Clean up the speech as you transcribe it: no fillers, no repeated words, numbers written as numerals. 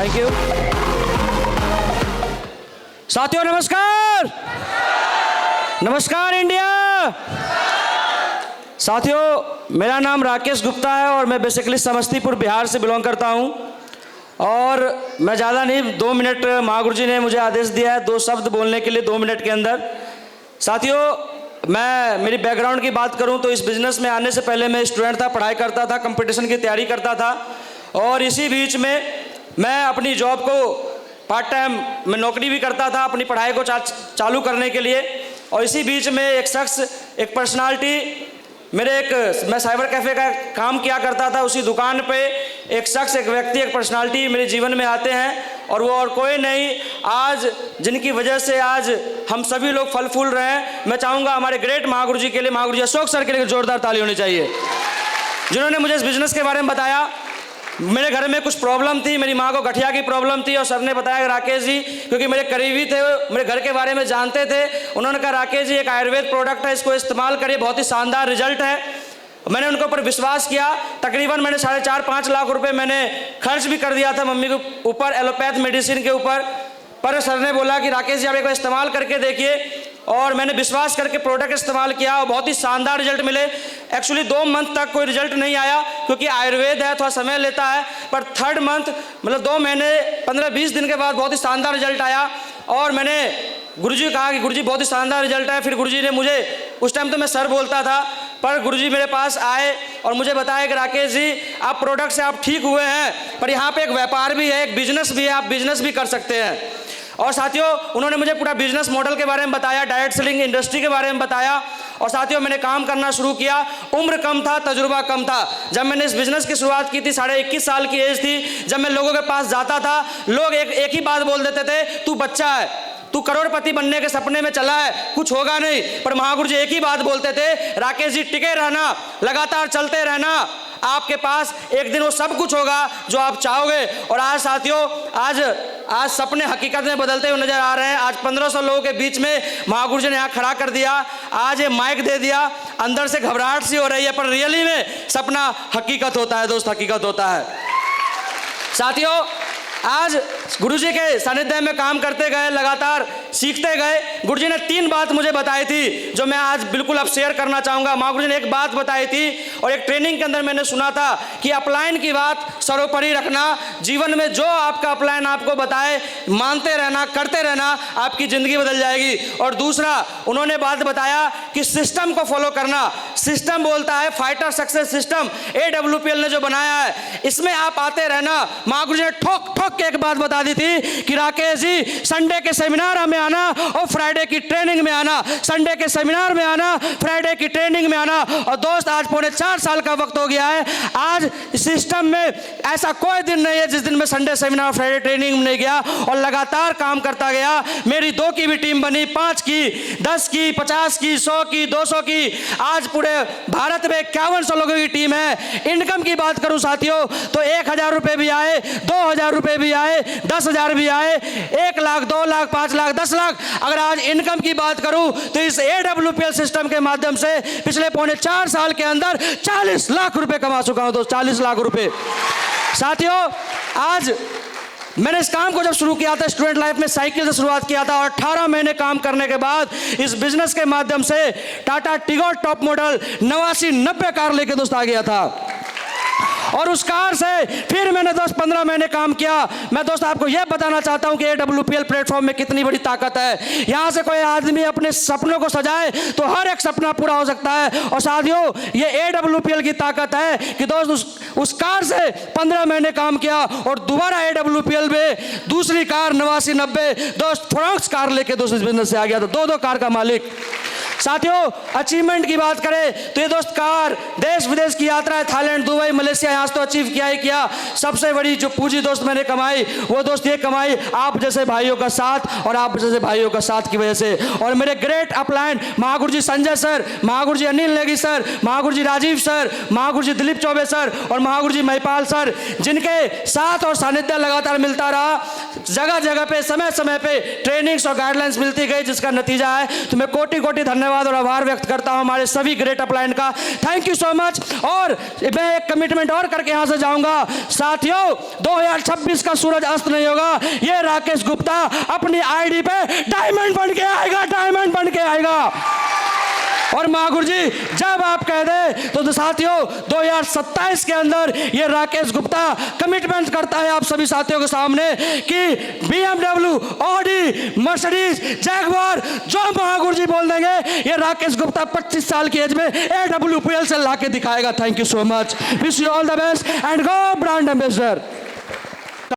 Thank you. साथियों नमस्कार। नमस्कार इंडिया। साथियों मेरा नाम राकेश गुप्ता है और मैं बेसिकली समस्तीपुर बिहार से बिलोंग करता हूं। और मैं ज़्यादा नहीं, 2 मिनट महागुरु जी ने मुझे आदेश दिया है 2 शब्द बोलने के लिए 2 मिनट के अंदर। साथियों मैं मेरी बैकग्राउंड की बात करूं तो इस बिज़नेस में आने से पहले मैं स्टूडेंट था, पढ़ाई करता था, कंपटीशन की तैयारी करता था। और इसी बीच में मैं अपनी जॉब को पार्ट टाइम मैं नौकरी भी करता था अपनी पढ़ाई को चालू करने के लिए। और इसी बीच में एक शख्स, एक पर्सनालिटी, मैं साइबर कैफ़े का काम किया करता था। उसी दुकान पे एक शख्स, एक व्यक्ति, एक पर्सनालिटी मेरे जीवन में आते हैं और वो और कोई नहीं, आज जिनकी वजह से आज हम सभी लोग फल फूल रहे हैं। मैं चाहूँगा हमारे ग्रेट महागुरु जी के लिए, महागुरु जी अशोक सर के लिए जोरदार ताली होनी चाहिए, जिन्होंने मुझे इस बिज़नेस के बारे में बताया। मेरे घर में कुछ प्रॉब्लम थी, मेरी माँ को गठिया की प्रॉब्लम थी और सर ने बताया राकेश जी, क्योंकि मेरे करीबी थे, मेरे घर के बारे में जानते थे, उन्होंने कहा राकेश जी एक आयुर्वेद प्रोडक्ट है, इसको इस्तेमाल करिए, बहुत ही शानदार रिजल्ट है। मैंने उनके ऊपर विश्वास किया। तकरीबन मैंने 4.5-5 लाख रुपए मैंने खर्च भी कर दिया था मम्मी के ऊपर, एलोपैथ मेडिसिन के ऊपर। पर सर ने बोला कि राकेश जी आप एक बार इस्तेमाल करके देखिए। और मैंने विश्वास करके प्रोडक्ट इस्तेमाल किया और बहुत ही शानदार रिजल्ट मिले। एक्चुअली 2 मंथ तक कोई रिजल्ट नहीं आया, क्योंकि आयुर्वेद है, थोड़ा समय लेता है। पर 3rd मंथ मतलब 2 महीने 15-20 दिन के बाद बहुत ही शानदार रिजल्ट आया। और मैंने गुरुजी को कहा कि गुरुजी बहुत ही शानदार रिजल्ट है। फिर गुरुजी ने मुझे, उस टाइम तो मैं सर बोलता था, पर गुरुजी मेरे पास आए और मुझे बताया कि राकेश जी आप प्रोडक्ट से आप ठीक हुए हैं, पर यहाँ पे एक व्यापार भी है, एक बिजनेस भी है, आप बिजनेस भी कर सकते हैं। और साथियों उन्होंने मुझे पूरा बिजनेस मॉडल के बारे में बताया, डायरेक्ट सेलिंग इंडस्ट्री के बारे में बताया। और साथियों मैंने काम करना शुरू किया। उम्र कम था, तजुर्बा कम था। जब मैंने इस बिजनेस की शुरुआत की थी 21.5 साल की एज थी। जब मैं लोगों के पास जाता था, लोग एक ही बात बोल देते थे, तू बच्चा है, तू करोड़पति बनने के सपने में चला है, कुछ होगा नहीं। पर महागुरु जी एक ही बात बोलते थे, राकेश जी टिके रहना, लगातार चलते रहना, आपके पास एक दिन वो सब कुछ होगा जो आप चाहोगे। और आज साथियों आज सपने हकीकत में बदलते हुए नजर आ रहे हैं। आज 1500 लोगों के बीच में महागुरु जी ने यहाँ खड़ा कर दिया, आज ये माइक दे दिया। अंदर से घबराहट सी हो रही है, पर रियली में सपना हकीकत होता है दोस्त, हकीकत होता है। साथियों आज गुरुजी के सानिध्य में काम करते गए, लगातार सीखते गए। गुरुजी ने 3 बात मुझे बताई थी जो मैं आज बिल्कुल अब शेयर करना चाहूँगा। महागुरु जी ने एक बात बताई थी और एक ट्रेनिंग के अंदर मैंने सुना था कि अपलाइन की बात सर्वोपरि रखना। जीवन में जो आपका अपलाइन आपको बताए मानते रहना, करते रहना, आपकी ज़िंदगी बदल जाएगी। और दूसरा उन्होंने बात बताया कि सिस्टम को फॉलो करना। सिस्टम बोलता है फाइटर सक्सेस सिस्टम, AWPL ने जो बनाया है, इसमें आप आते रहना। महागुरु जी ने ठोक ठोक के एक बात बता दी थी कि राकेश जी संडे के सेमिनार में आना और फ्राइडे की ट्रेनिंग में आना, संडे के सेमिनार में आना, फ्राइडे की ट्रेनिंग में आना। और दोस्त आज 4.25 साल का वक्त हो गया है। आज सिस्टम में ऐसा कोई दिन नहीं है जिस दिन मैं संडे सेमिनार, फ्राइडे ट्रेनिंग में नहीं गया और लगातार काम करता गया। मेरी 2 की भी टीम बनी, 5 की, 10 की, 50 की, 100 की, 200 की। आज पूरे भारत में 5100 लोगों की टीम है। इनकम की बात करूं साथियों तो 1000 रुपए भी आए, 2000 रुपए भी आए, 10,000 भी आए, 1 लाख, 2 लाख, 5 लाख, 10 लाख। अगर आज इनकम की बात करूं तो इस AWPL सिस्टम के माध्यम से पिछले 4.25 साल के अंदर 40 लाख रुपए कमा चुका हूं दोस्त, 40 लाख रुपए। साथियों आज मैंने इस काम को जब शुरू किया था, स्टूडेंट लाइफ में साइकिल से शुरुआत किया था और 18 महीने काम करने के बाद इस बिजनेस के माध्यम से Tata Tigor top model 89-90 car लेके दोस्त आ गया था। और उस कार से फिर मैंने दोस्त 15 महीने काम किया। मैं दोस्त आपको यह बताना चाहता हूं कि AWPL प्लेटफॉर्म में कितनी बड़ी ताकत है। यहां से कोई आदमी अपने सपनों को सजाए तो हर एक सपना पूरा हो सकता है। और साथियों ये AWPL की ताकत है कि दोस्त उस कार से 15 महीने काम किया और दोबारा AWPL में दूसरी कार 89-90 दोस्त फ्रॉक्स कार लेके दोस्त इस बिजनेस से आ गया था, 2 कार का मालिक। साथियों अचीवमेंट की बात करें तो ये दोस्त कार देश विदेश की यात्रा है, थाईलैंड, दुबई, मलेशिया, यहाँ से तो अचीव किया ही किया। सबसे बड़ी जो पूंजी दोस्त मैंने कमाई वो दोस्त ये कमाई आप जैसे भाइयों का साथ और आप जैसे भाइयों का साथ की वजह से। और मेरे ग्रेट अपलाइन महागुरु जी संजय सर, महागुरु जी अनिल नेगी सर, महागुरु जी राजीव सर, महागुरु जी दिलीप चौबे सर और महागुरु जी महिपाल सर, जिनके साथ और सानिध्य लगातार मिलता रहा। जगह जगह पे समय समय पे ट्रेनिंग्स और गाइडलाइंस मिलती गई, जिसका नतीजा है। तुम्हें कोटि कोटि धन्यवाद धन्यवाद और आभार व्यक्त करता हूं हमारे सभी ग्रेट अपलाइन का। Thank you so much. और मैं एक कमिटमेंट और करके यहां से जाऊंगा साथियों, 2026 का सूरज अस्त नहीं होगा, ये राकेश गुप्ता अपनी आईडी पे डायमंड बन के आएगा, डायमंड बन के आएगा। और महागुरु जी जब आप कह दे तो साथियों 2027 के अंदर ये राकेश गुप्ता कमिटमेंट करता है आप सभी साथियों के सामने कि BMW, ऑडी, मर्सिडीज, जैगवार जो महागुरु जी बोल देंगे ये राकेश गुप्ता 25 साल की एज में AWPL से लाके दिखाएगा। Thank you so much, wish you all the best and go brand ambassador.